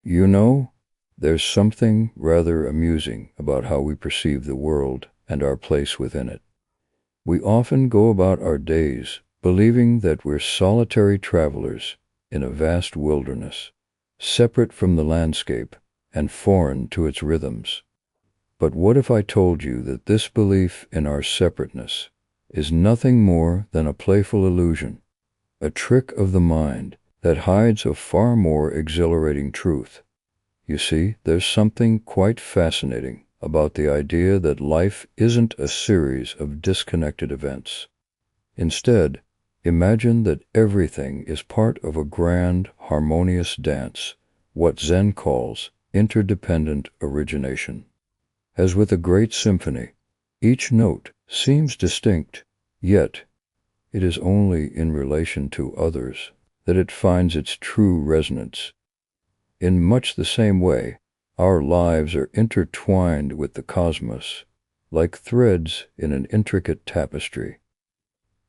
You know, there's something rather amusing about how we perceive the world and our place within it. We often go about our days believing that we're solitary travelers in a vast wilderness, separate from the landscape and foreign to its rhythms. But what if I told you that this belief in our separateness is nothing more than a playful illusion, a trick of the mind that hides a far more exhilarating truth? You see, there's something quite fascinating about the idea that life isn't a series of disconnected events. Instead, imagine that everything is part of a grand, harmonious dance, what Zen calls interdependent origination. As with a great symphony, each note seems distinct, yet it is only in relation to others that it finds its true resonance. In much the same way, our lives are intertwined with the cosmos, like threads in an intricate tapestry.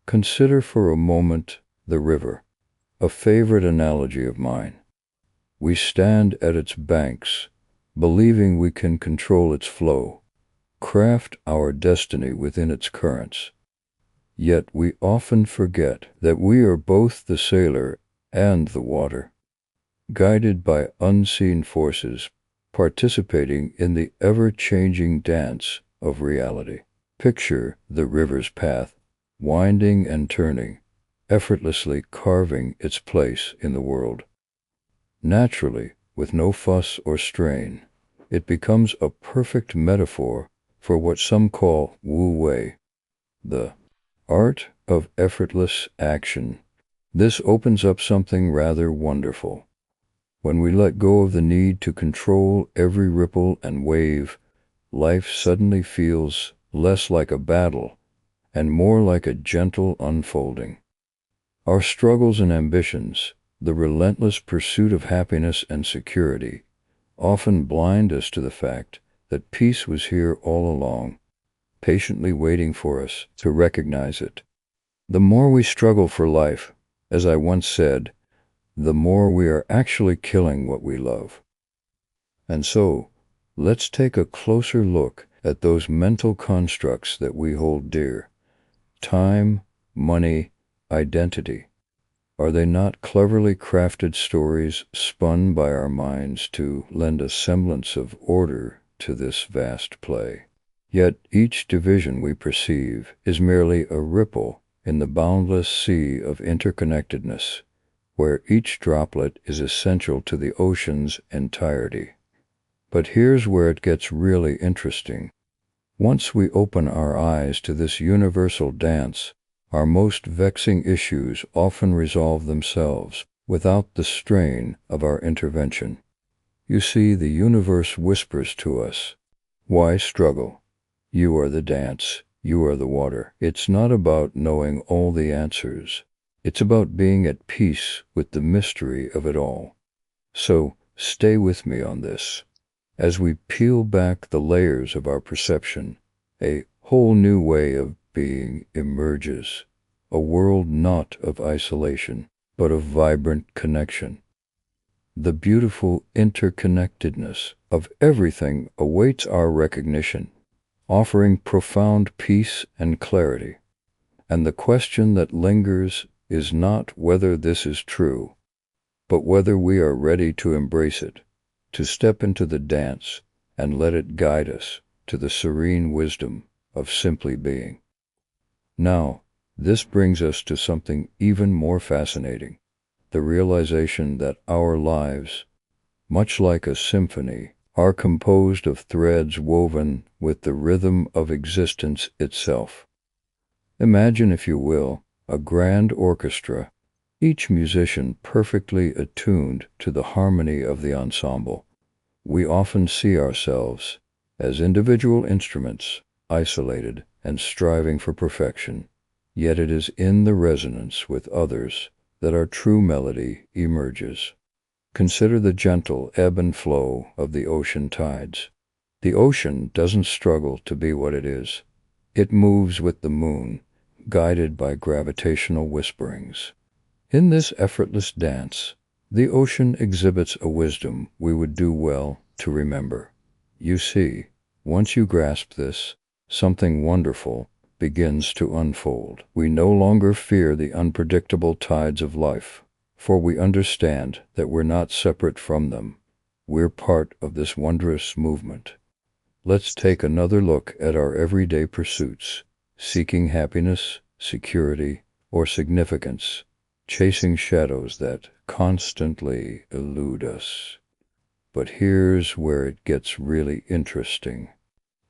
Consider for a moment the river, a favorite analogy of mine. We stand at its banks, believing we can control its flow, craft our destiny within its currents. Yet we often forget that we are both the sailor and the water, guided by unseen forces, participating in the ever-changing dance of reality. Picture the river's path, winding and turning, effortlessly carving its place in the world. Naturally, with no fuss or strain, it becomes a perfect metaphor for what some call wu-wei, the art of effortless action. This opens up something rather wonderful. When we let go of the need to control every ripple and wave, life suddenly feels less like a battle and more like a gentle unfolding. Our struggles and ambitions, the relentless pursuit of happiness and security, often blind us to the fact that peace was here all along, patiently waiting for us to recognize it. The more we struggle for life, as I once said, the more we are actually killing what we love. And so, let's take a closer look at those mental constructs that we hold dear. Time, money, identity. Are they not cleverly crafted stories spun by our minds to lend a semblance of order to this vast play? Yet each division we perceive is merely a ripple in the boundless sea of interconnectedness, where each droplet is essential to the ocean's entirety. But here's where it gets really interesting. Once we open our eyes to this universal dance, our most vexing issues often resolve themselves without the strain of our intervention. You see, the universe whispers to us, "Why struggle? You are the dance, you are the water." It's not about knowing all the answers. It's about being at peace with the mystery of it all. So, stay with me on this. As we peel back the layers of our perception, a whole new way of being emerges, a world not of isolation, but of vibrant connection. The beautiful interconnectedness of everything awaits our recognition, offering profound peace and clarity. And the question that lingers is not whether this is true, but whether we are ready to embrace it, to step into the dance and let it guide us to the serene wisdom of simply being. Now, this brings us to something even more fascinating, the realization that our lives, much like a symphony, are composed of threads woven with the rhythm of existence itself. Imagine, if you will, a grand orchestra, each musician perfectly attuned to the harmony of the ensemble. We often see ourselves as individual instruments, isolated and striving for perfection, yet it is in the resonance with others that our true melody emerges. Consider the gentle ebb and flow of the ocean tides. The ocean doesn't struggle to be what it is. It moves with the moon, guided by gravitational whisperings. In this effortless dance, The ocean exhibits a wisdom we would do well to remember. You see, once you grasp this, something wonderful begins to unfold. We no longer fear the unpredictable tides of life, for we understand that we're not separate from them. We're part of this wondrous movement. Let's take another look at our everyday pursuits, seeking happiness, security, or significance, chasing shadows that constantly elude us. But here's where it gets really interesting.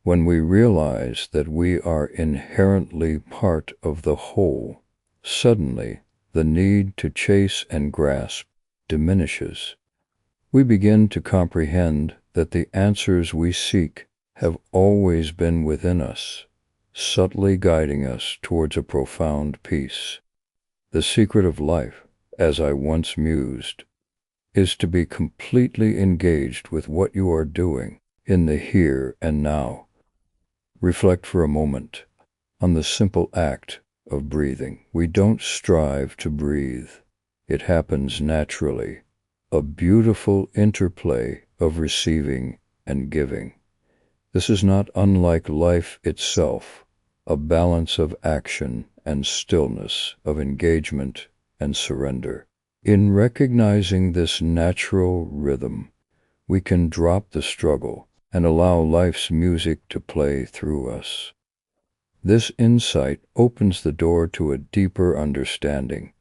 When we realize that we are inherently part of the whole, suddenly the need to chase and grasp diminishes. We begin to comprehend that the answers we seek have always been within us, subtly guiding us towards a profound peace. The secret of life, as I once mused, is to be completely engaged with what you are doing in the here and now. Reflect for a moment on the simple act of breathing. We don't strive to breathe. It happens naturally, a beautiful interplay of receiving and giving. This is not unlike life itself, a balance of action and stillness, of engagement and surrender. In recognizing this natural rhythm, we can drop the struggle and allow life's music to play through us. This insight opens the door to a deeper understanding,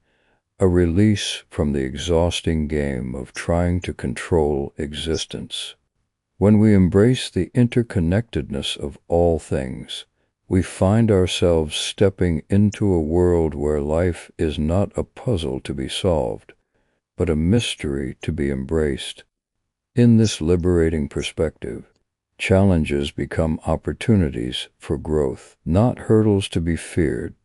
a release from the exhausting game of trying to control existence. When we embrace the interconnectedness of all things, we find ourselves stepping into a world where life is not a puzzle to be solved, but a mystery to be embraced. In this liberating perspective, challenges become opportunities for growth, not hurdles to be feared.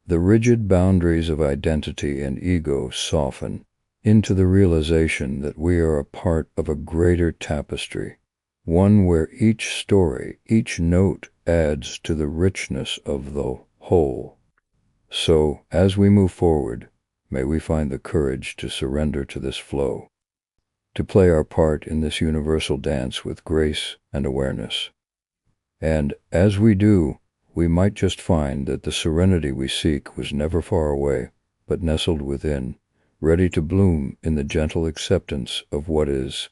The rigid boundaries of identity and ego soften into the realization that we are a part of a greater tapestry, one where each story, each note adds to the richness of the whole. So, as we move forward, may we find the courage to surrender to this flow, to play our part in this universal dance with grace and awareness. And as we do, we might just find that the serenity we seek was never far away, but nestled within, ready to bloom in the gentle acceptance of what is.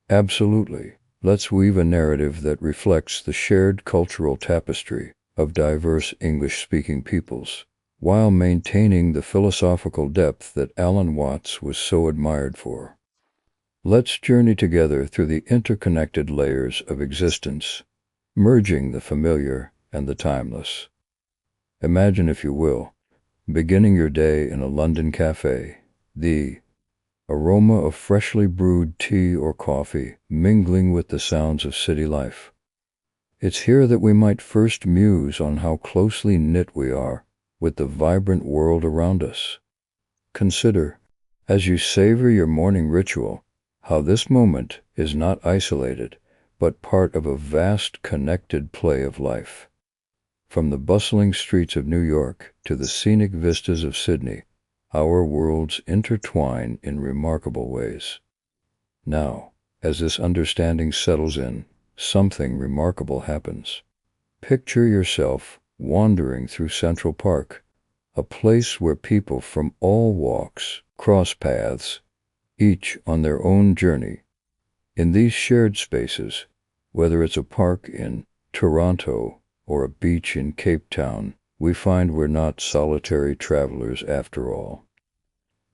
Absolutely. Let's weave a narrative that reflects the shared cultural tapestry of diverse English-speaking peoples, while maintaining the philosophical depth that Alan Watts was so admired for. Let's journey together through the interconnected layers of existence, merging the familiar and the timeless. Imagine, if you will, beginning your day in a London cafe, the aroma of freshly brewed tea or coffee mingling with the sounds of city life. It's here that we might first muse on how closely knit we are with the vibrant world around us. Consider, as you savor your morning ritual, how this moment is not isolated, but part of a vast connected play of life. From the bustling streets of New York to the scenic vistas of Sydney, our worlds intertwine in remarkable ways. Now, as this understanding settles in, something remarkable happens. Picture yourself wandering through Central Park, a place where people from all walks cross paths, each on their own journey. In these shared spaces, whether it's a park in Toronto or a beach in Cape Town, we find we're not solitary travelers after all.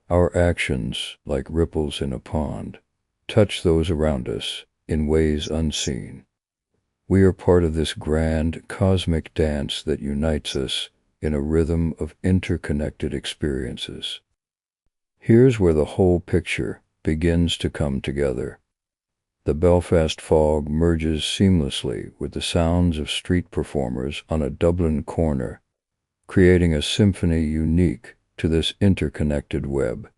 Our actions, like ripples in a pond, touch those around us in ways unseen. We are part of this grand cosmic dance that unites us in a rhythm of interconnected experiences. Here's where the whole picture begins to come together. The Belfast fog merges seamlessly with the sounds of street performers on a Dublin corner, creating a symphony unique to this interconnected web.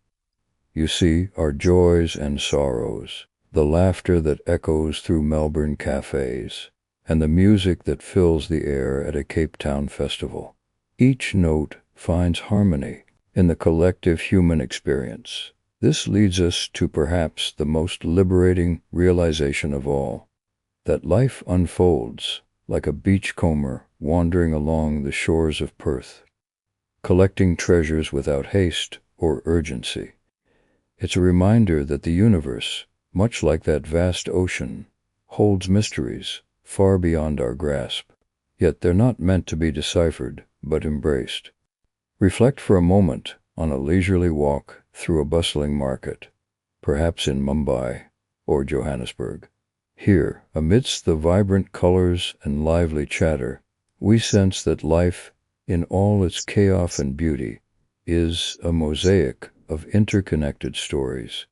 You see our joys and sorrows, the laughter that echoes through Melbourne cafes, and the music that fills the air at a Cape Town festival. Each note finds harmony in the collective human experience, This leads us to perhaps the most liberating realization of all, that life unfolds like a beachcomber wandering along the shores of Perth, collecting treasures without haste or urgency. It's a reminder that the universe, much like that vast ocean, holds mysteries far beyond our grasp, yet they're not meant to be deciphered, but embraced. Reflect for a moment on a leisurely walk through a bustling market, perhaps in Mumbai or Johannesburg. Here, amidst the vibrant colors and lively chatter, we sense that life, in all its chaos and beauty, is a mosaic of interconnected stories.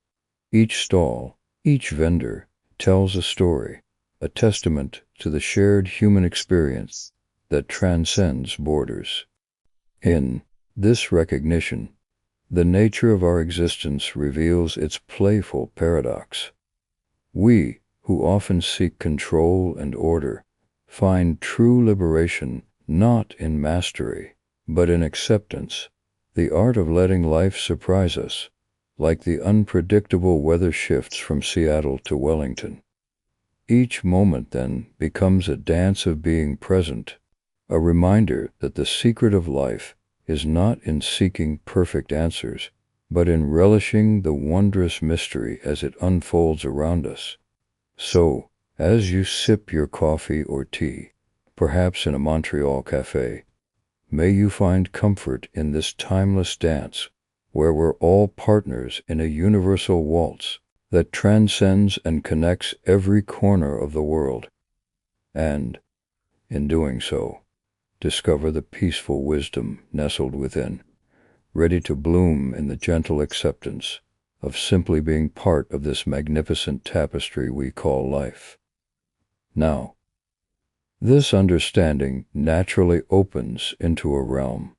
Each stall, each vendor, tells a story, a testament to the shared human experience that transcends borders. In this recognition, the nature of our existence reveals its playful paradox. We, who often seek control and order, find true liberation not in mastery, but in acceptance, the art of letting life surprise us, like the unpredictable weather shifts from Seattle to Wellington. Each moment, then, becomes a dance of being present, a reminder that the secret of life is not in seeking perfect answers, but in relishing the wondrous mystery as it unfolds around us. So, as you sip your coffee or tea, perhaps in a Montreal cafe, may you find comfort in this timeless dance, where we're all partners in a universal waltz that transcends and connects every corner of the world. And, in doing so, discover the peaceful wisdom nestled within, ready to bloom in the gentle acceptance of simply being part of this magnificent tapestry we call life. Now, this understanding naturally opens into a realm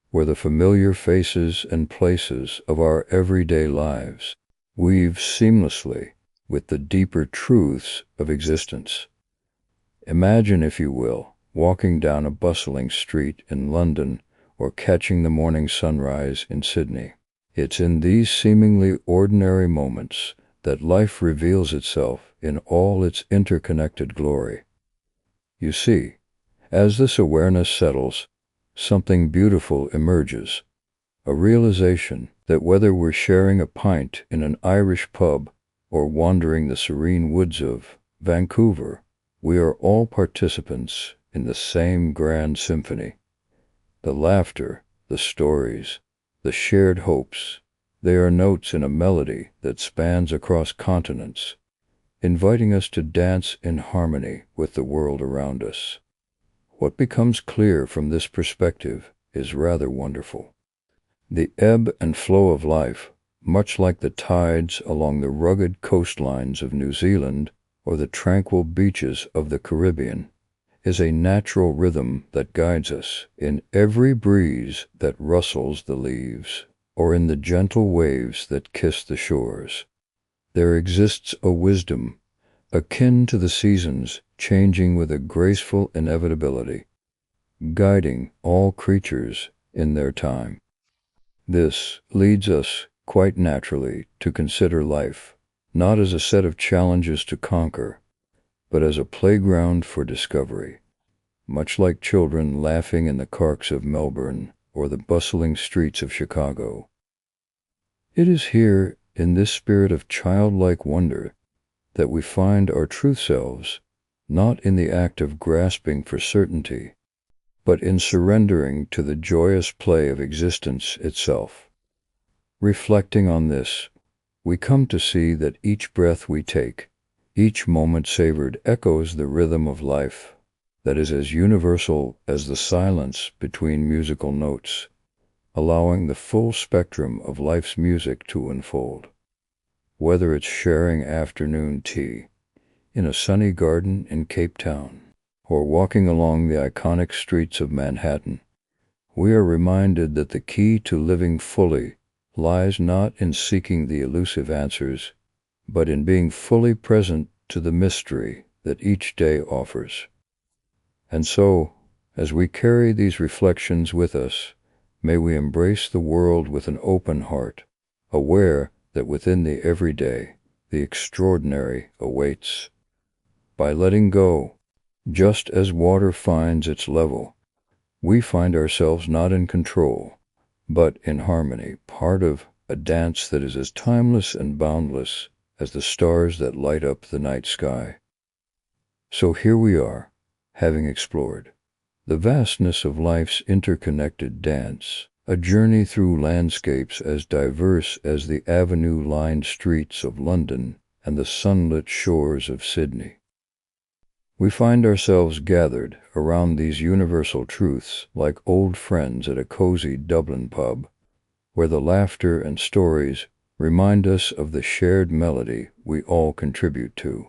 where the familiar faces and places of our everyday lives weave seamlessly with the deeper truths of existence. Imagine, if you will, walking down a bustling street in London or catching the morning sunrise in Sydney. It's in these seemingly ordinary moments that life reveals itself in all its interconnected glory. You see, as this awareness settles, something beautiful emerges, a realization that whether we're sharing a pint in an Irish pub or wandering the serene woods of Vancouver, we are all participants in the same grand symphony. The laughter, the stories, the shared hopes, they are notes in a melody that spans across continents, inviting us to dance in harmony with the world around us. What becomes clear from this perspective is rather wonderful. The ebb and flow of life, much like the tides along the rugged coastlines of New Zealand or the tranquil beaches of the Caribbean, is a natural rhythm that guides us in every breeze that rustles the leaves, or in the gentle waves that kiss the shores. There exists a wisdom akin to the seasons changing with a graceful inevitability, guiding all creatures in their time. This leads us quite naturally to consider life not as a set of challenges to conquer, but as a playground for discovery, much like children laughing in the parks of Melbourne or the bustling streets of Chicago. It is here, in this spirit of childlike wonder, that we find our true selves, not in the act of grasping for certainty, but in surrendering to the joyous play of existence itself. Reflecting on this, we come to see that each breath we take, each moment savored, echoes the rhythm of life that is as universal as the silence between musical notes, allowing the full spectrum of life's music to unfold. Whether it's sharing afternoon tea in a sunny garden in Cape Town or walking along the iconic streets of Manhattan, we are reminded that the key to living fully lies not in seeking the elusive answers, but in being fully present to the mystery that each day offers. And so, as we carry these reflections with us, may we embrace the world with an open heart, aware that within the everyday, the extraordinary awaits. By letting go, just as water finds its level, we find ourselves not in control, but in harmony, part of a dance that is as timeless and boundless as the stars that light up the night sky. So here we are, having explored the vastness of life's interconnected dance, a journey through landscapes as diverse as the avenue-lined streets of London and the sunlit shores of Sydney. We find ourselves gathered around these universal truths like old friends at a cozy Dublin pub, where the laughter and stories remind us of the shared melody we all contribute to.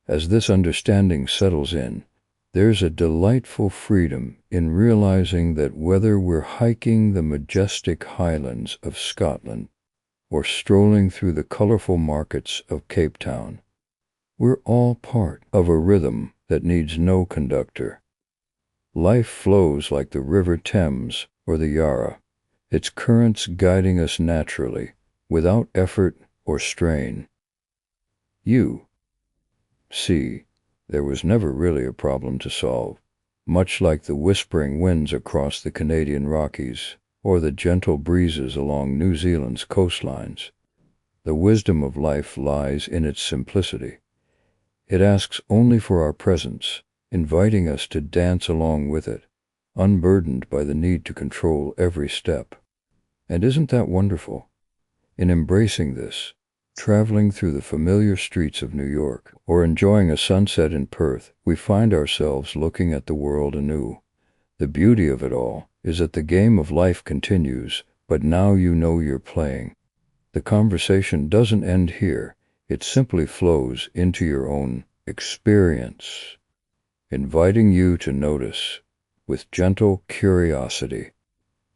As this understanding settles in, there's a delightful freedom in realizing that whether we're hiking the majestic highlands of Scotland or strolling through the colorful markets of Cape Town, we're all part of a rhythm that needs no conductor. Life flows like the River Thames or the Yarra, its currents guiding us naturally, without effort or strain. You see, there was never really a problem to solve, much like the whispering winds across the Canadian Rockies or the gentle breezes along New Zealand's coastlines. The wisdom of life lies in its simplicity. It asks only for our presence, inviting us to dance along with it, unburdened by the need to control every step. And isn't that wonderful? In embracing this, traveling through the familiar streets of New York, or enjoying a sunset in Perth, we find ourselves looking at the world anew. The beauty of it all is that the game of life continues, but now you know you're playing. The conversation doesn't end here. It simply flows into your own experience, inviting you to notice, with gentle curiosity,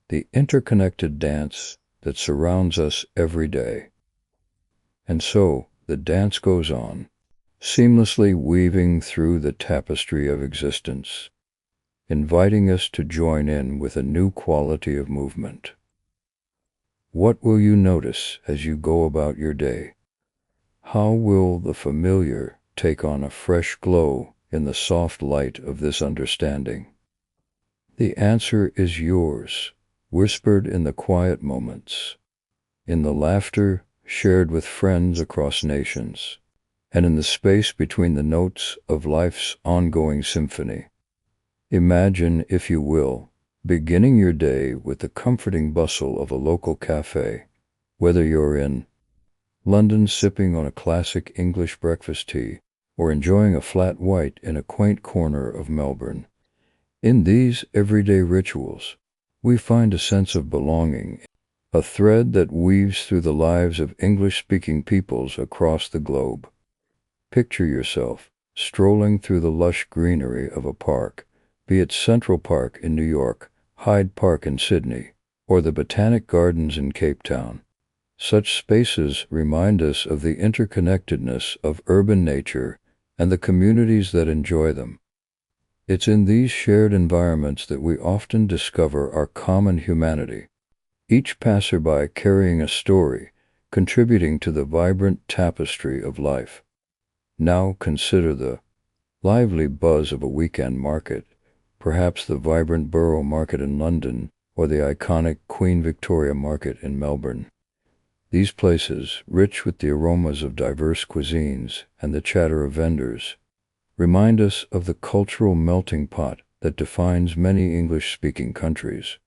the interconnected dance that surrounds us every day. And so the dance goes on, seamlessly weaving through the tapestry of existence, inviting us to join in with a new quality of movement. What will you notice as you go about your day? How will the familiar take on a fresh glow in the soft light of this understanding? The answer is yours, whispered in the quiet moments, in the laughter shared with friends across nations, and in the space between the notes of life's ongoing symphony. Imagine, if you will, beginning your day with the comforting bustle of a local cafe, whether you're in London sipping on a classic English breakfast tea, or enjoying a flat white in a quaint corner of Melbourne. In these everyday rituals, we find a sense of belonging, a thread that weaves through the lives of English-speaking peoples across the globe. Picture yourself strolling through the lush greenery of a park, be it Central Park in New York, Hyde Park in Sydney, or the Botanic Gardens in Cape Town. Such spaces remind us of the interconnectedness of urban nature and the communities that enjoy them. It's in these shared environments that we often discover our common humanity, each passerby carrying a story, contributing to the vibrant tapestry of life. Now consider the lively buzz of a weekend market, perhaps the vibrant Borough Market in London or the iconic Queen Victoria Market in Melbourne. These places, rich with the aromas of diverse cuisines and the chatter of vendors, remind us of the cultural melting pot that defines many English-speaking countries.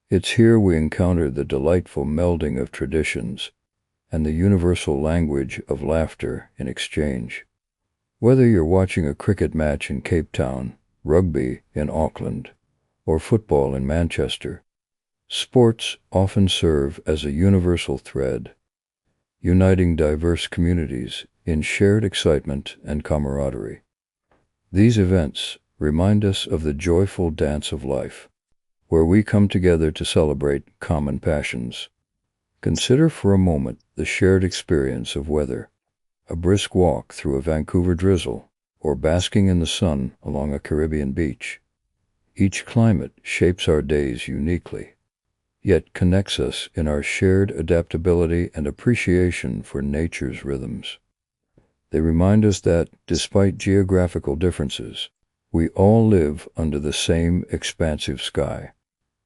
It's here we encounter the delightful melding of traditions and the universal language of laughter in exchange. Whether you're watching a cricket match in Cape Town, rugby in Auckland, or football in Manchester, sports often serve as a universal thread, uniting diverse communities in shared excitement and camaraderie. These events remind us of the joyful dance of life, where we come together to celebrate common passions. Consider for a moment the shared experience of weather, a brisk walk through a Vancouver drizzle, or basking in the sun along a Caribbean beach. Each climate shapes our days uniquely, yet connects us in our shared adaptability and appreciation for nature's rhythms. They remind us that, despite geographical differences, we all live under the same expansive sky.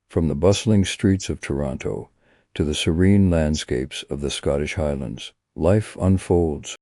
From the bustling streets of Toronto to the serene landscapes of the Scottish Highlands, life unfolds